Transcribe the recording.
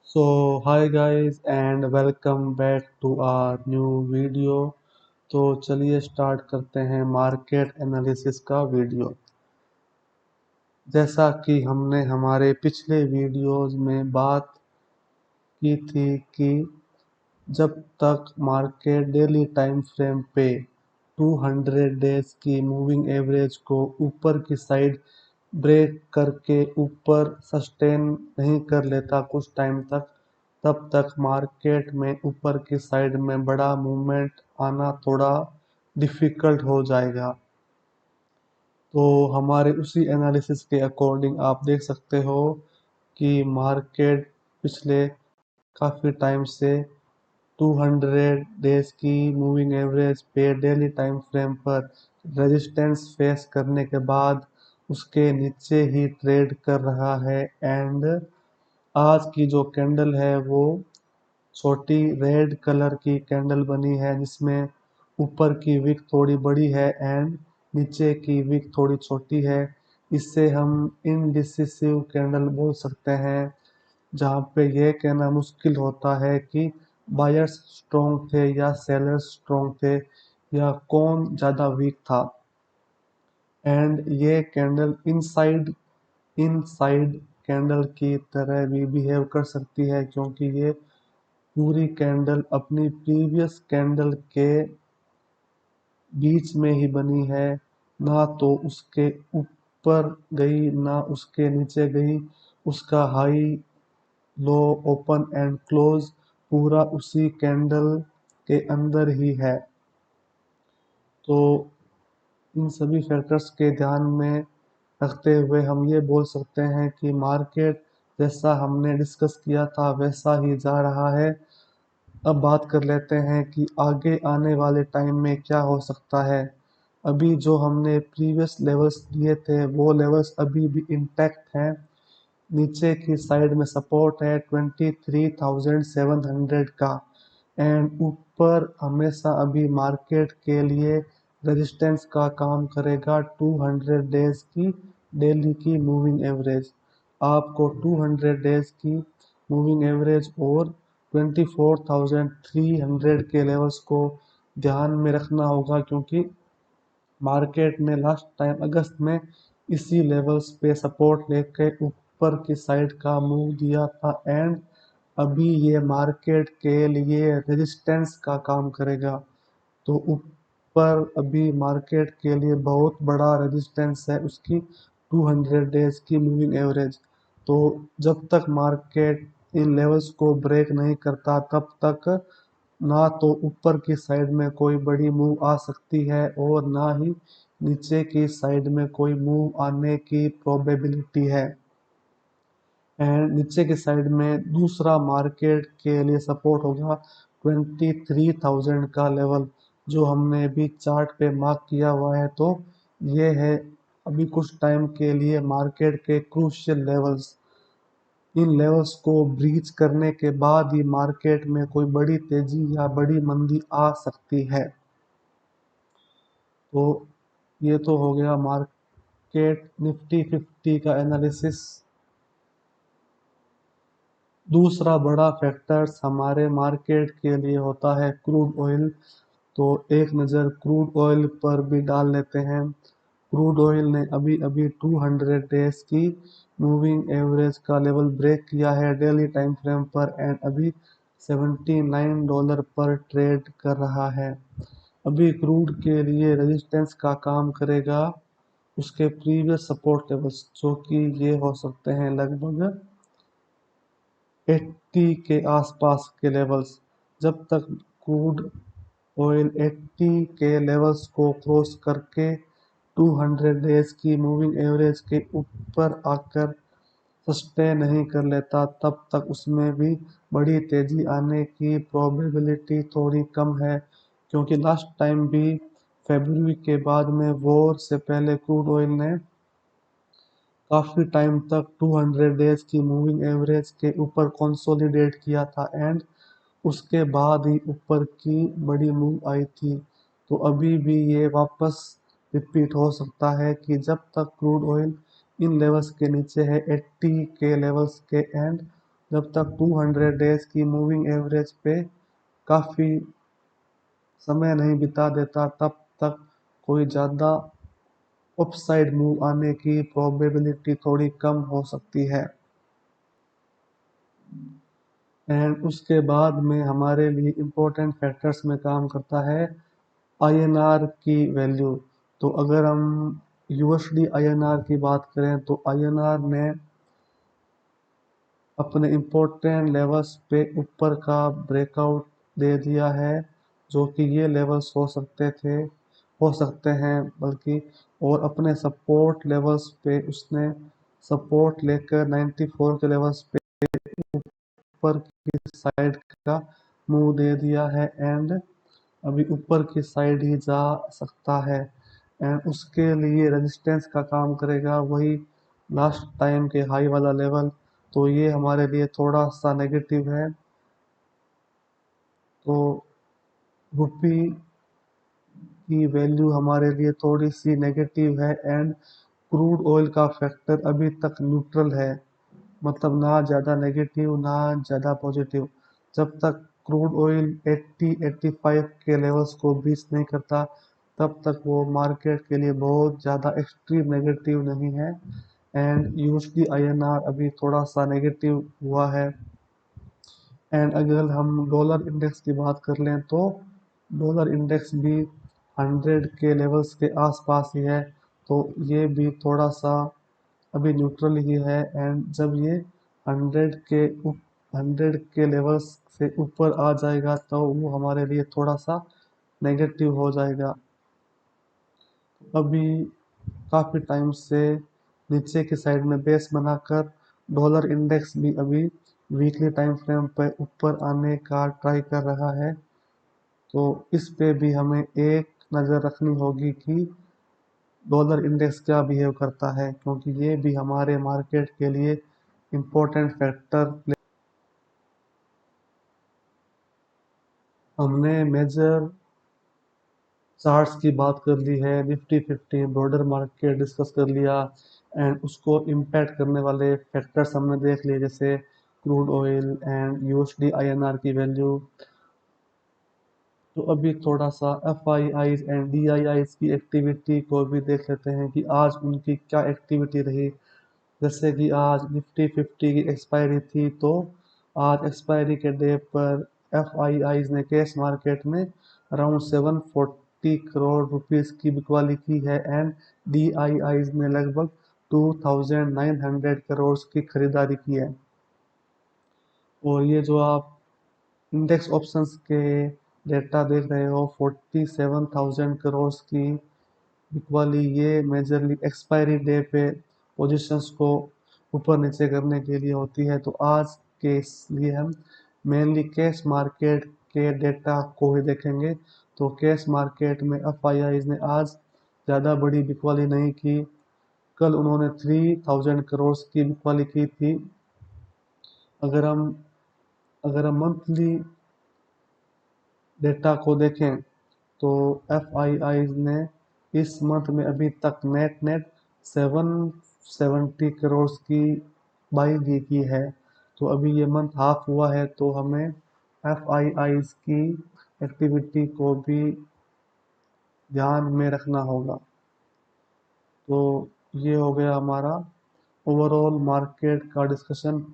Hi guys and welcome back to our new video. तो चलिए start करते हैं मार्केट एनालिसिस का वीडियो। जैसा कि हमने हमारे पिछले वीडियोस में बात की थी कि जब तक मार्केट डेली टाइम फ्रेम पे 200 डेज की मूविंग एवरेज को ऊपर की साइड ब्रेक करके ऊपर सस्टेन नहीं कर लेता कुछ टाइम तक, तब तक मार्केट में ऊपर की साइड में बड़ा मूवमेंट आना थोड़ा डिफिकल्ट हो जाएगा। तो हमारे उसी एनालिसिस के अकॉर्डिंग आप देख सकते हो कि मार्केट पिछले काफ़ी टाइम से 200 डेज की मूविंग एवरेज पे डेली टाइम फ्रेम पर रेजिस्टेंस फेस करने के बाद उसके नीचे ही ट्रेड कर रहा है। एंड आज की जो कैंडल है वो छोटी रेड कलर की कैंडल बनी है, जिसमें ऊपर की विक थोड़ी बड़ी है एंड नीचे की विक थोड़ी छोटी है। इससे हम इनडिसिसिव कैंडल बोल सकते हैं, जहाँ पे ये कहना मुश्किल होता है कि बायर्स स्ट्रॉन्ग थे या सेलर्स स्ट्रॉन्ग थे या कौन ज़्यादा वीक था। एंड ये कैंडल इनसाइड कैंडल की तरह भी बिहेव कर सकती है, क्योंकि ये पूरी कैंडल अपनी प्रीवियस कैंडल के बीच में ही बनी है, ना तो उसके ऊपर गई ना उसके नीचे गई। उसका high low open and close पूरा उसी कैंडल के अंदर ही है। तो इन सभी फैक्टर्स के ध्यान में रखते हुए हम ये बोल सकते हैं कि मार्केट जैसा हमने डिस्कस किया था वैसा ही जा रहा है। अब बात कर लेते हैं कि आगे आने वाले टाइम में क्या हो सकता है। अभी जो हमने प्रीवियस लेवल्स दिए थे वो लेवल्स अभी भी इंटैक्ट हैं। नीचे की साइड में सपोर्ट है 23,700 का, एंड ऊपर हमेशा अभी मार्केट के लिए रेजिस्टेंस का काम करेगा 200 डेज की डेली की मूविंग एवरेज। आपको 200 डेज की मूविंग एवरेज और 24,300 के लेवल्स को ध्यान में रखना होगा, क्योंकि मार्केट ने लास्ट टाइम अगस्त में इसी लेवल्स पे सपोर्ट लेके ऊपर की साइड का मूव दिया था। एंड अभी ये मार्केट के लिए रेजिस्टेंस का काम करेगा। तो ऊपर अभी मार्केट के लिए बहुत बड़ा रेजिस्टेंस है उसकी 200 डेज की मूविंग एवरेज। तो जब तक मार्केट इन लेवल्स को ब्रेक नहीं करता तब तक ना तो ऊपर की साइड में कोई बड़ी मूव आ सकती है और ना ही नीचे की साइड में कोई मूव आने की प्रोबेबिलिटी है। एंड नीचे की साइड में दूसरा मार्केट के लिए सपोर्ट होगा 23,000 का लेवल, जो हमने अभी चार्ट पे मार्क किया हुआ है। तो ये है अभी कुछ टाइम के लिए मार्केट के क्रूशियल लेवल्स। इन लेवल्स को ब्रीच करने के बाद ही मार्केट में कोई बड़ी तेजी या बड़ी मंदी आ सकती है। तो ये तो हो गया मार्केट निफ्टी 50 का एनालिसिस। दूसरा बड़ा फैक्टर्स हमारे मार्केट के लिए होता है क्रूड ऑयल। तो एक नज़र क्रूड ऑयल पर भी डाल लेते हैं। क्रूड ऑयल ने अभी अभी 200 डेज की मूविंग एवरेज का लेवल ब्रेक किया है डेली टाइम फ्रेम पर, एंड अभी $79 पर ट्रेड कर रहा है। अभी क्रूड के लिए रेजिस्टेंस का काम करेगा उसके प्रीवियस सपोर्ट लेवल्स, जो कि ये हो सकते हैं लगभग 80 के आसपास के लेवल्स। जब तक क्रूड ऑयल 80 के लेवल्स को क्रॉस करके 200 डेज की मूविंग एवरेज के ऊपर आकर सस्टेन नहीं कर लेता, तब तक उसमें भी बड़ी तेजी आने की प्रोबेबिलिटी थोड़ी कम है। क्योंकि लास्ट टाइम भी फरवरी के बाद में वॉर से पहले क्रूड ऑयल ने काफ़ी टाइम तक 200 डेज की मूविंग एवरेज के ऊपर कंसोलिडेट किया था, एंड उसके बाद ही ऊपर की बड़ी मूव आई थी। तो अभी भी ये वापस रिपीट हो सकता है कि जब तक क्रूड ऑयल इन लेवल्स के नीचे है 80 के लेवल्स के, एंड जब तक 200 डेज की मूविंग एवरेज पे काफ़ी समय नहीं बिता देता तब तक कोई ज़्यादा अपसाइड मूव आने की प्रोबेबिलिटी थोड़ी कम हो सकती है। एंड उसके बाद में हमारे लिए इम्पोर्टेंट फैक्टर्स में काम करता है आईएनआर की वैल्यू। तो अगर हम यूएसडी आईएनआर की बात करें तो आईएनआर ने अपने इम्पोर्टेंट लेवल्स पे ऊपर का ब्रेकआउट दे दिया है, जो कि ये लेवल्स हो सकते हैं बल्कि, और अपने सपोर्ट लेवल्स पे उसने सपोर्ट लेकर 94 के लेवल्स पे ऊपर की साइड का मूव दे दिया है एंड अभी ऊपर की साइड ही जा सकता है। एंड उसके लिए रेजिस्टेंस का काम करेगा वही लास्ट टाइम के हाई वाला लेवल। तो ये हमारे लिए थोड़ा सा नेगेटिव है। तो रुपी की वैल्यू हमारे लिए थोड़ी सी नेगेटिव है एंड क्रूड ऑयल का फैक्टर अभी तक न्यूट्रल है, मतलब ना ज़्यादा नेगेटिव ना ज़्यादा पॉजिटिव। जब तक क्रूड ऑयल 80-85 के लेवल्स को बीच नहीं करता तब तक वो मार्केट के लिए बहुत ज़्यादा एक्सट्रीम नेगेटिव नहीं है। एंड यूएसडी आईएनआर अभी थोड़ा सा नेगेटिव हुआ है। एंड अगर हम डॉलर इंडेक्स की बात कर लें तो डॉलर इंडेक्स भी 100 के लेवल्स के आसपास ही है। तो ये भी थोड़ा सा अभी न्यूट्रल ही है। एंड जब ये 100 के 100 के लेवल्स से ऊपर आ जाएगा तो वो हमारे लिए थोड़ा सा नेगेटिव हो जाएगा। अभी काफ़ी टाइम से नीचे की साइड में बेस बनाकर डॉलर इंडेक्स भी अभी वीकली टाइम फ्रेम पर ऊपर आने का ट्राई कर रहा है। तो इस पे भी हमें एक नज़र रखनी होगी कि डॉलर इंडेक्स क्या बिहेव करता है, क्योंकि ये भी हमारे मार्केट के लिए इम्पोर्टेंट फैक्टर। हमने मेजर चार्ट्स की बात कर ली है, निफ्टी 50 ब्रॉडर मार्केट डिस्कस कर लिया एंड उसको इम्पैक्ट करने वाले फैक्टर्स हमने देख लिए, जैसे crude oil and USD INR की वैल्यू। तो अभी थोड़ा सा F I eyes and D I eyes की एक्टिविटी को भी देख लेते हैं कि आज उनकी क्या एक्टिविटी रही। जैसे कि आज निफ्टी 50 की एक्सपायरी थी, तो आज एक्सपायरी के डे पर एफ आई आईज ने कैश मार्केट में अराउंड 740 करोड़ रुपीस की बिकवाली की है एंड डी आई आईज ने लगभग 2900 करोड़ की खरीदारी की है। और ये जो आप इंडेक्स ऑप्शंस के डेटा देख रहे हो, 47,000 करोड़ की बिकवाली, ये मेजरली एक्सपायरी डे पे पोजीशंस को ऊपर नीचे करने के लिए होती है। तो आज के लिए हम मेनली कैश मार्केट के डेटा को ही देखेंगे। तो कैश मार्केट में एफआईआईज ने आज ज़्यादा बड़ी बिकवाली नहीं की। कल उन्होंने 3000 करोड़ की बिकवाली की थी। अगर हम अगर हम मंथली डेटा को देखें तो एफ आई आई ने इस मंथ में अभी तक नेट नेट 770 करोड़ की बाइंग की है। तो अभी ये मंथ हाफ हुआ है, तो हमें एफ आई आई की एक्टिविटी को भी ध्यान में रखना होगा। तो ये हो गया हमारा ओवरऑल मार्केट का डिस्कशन।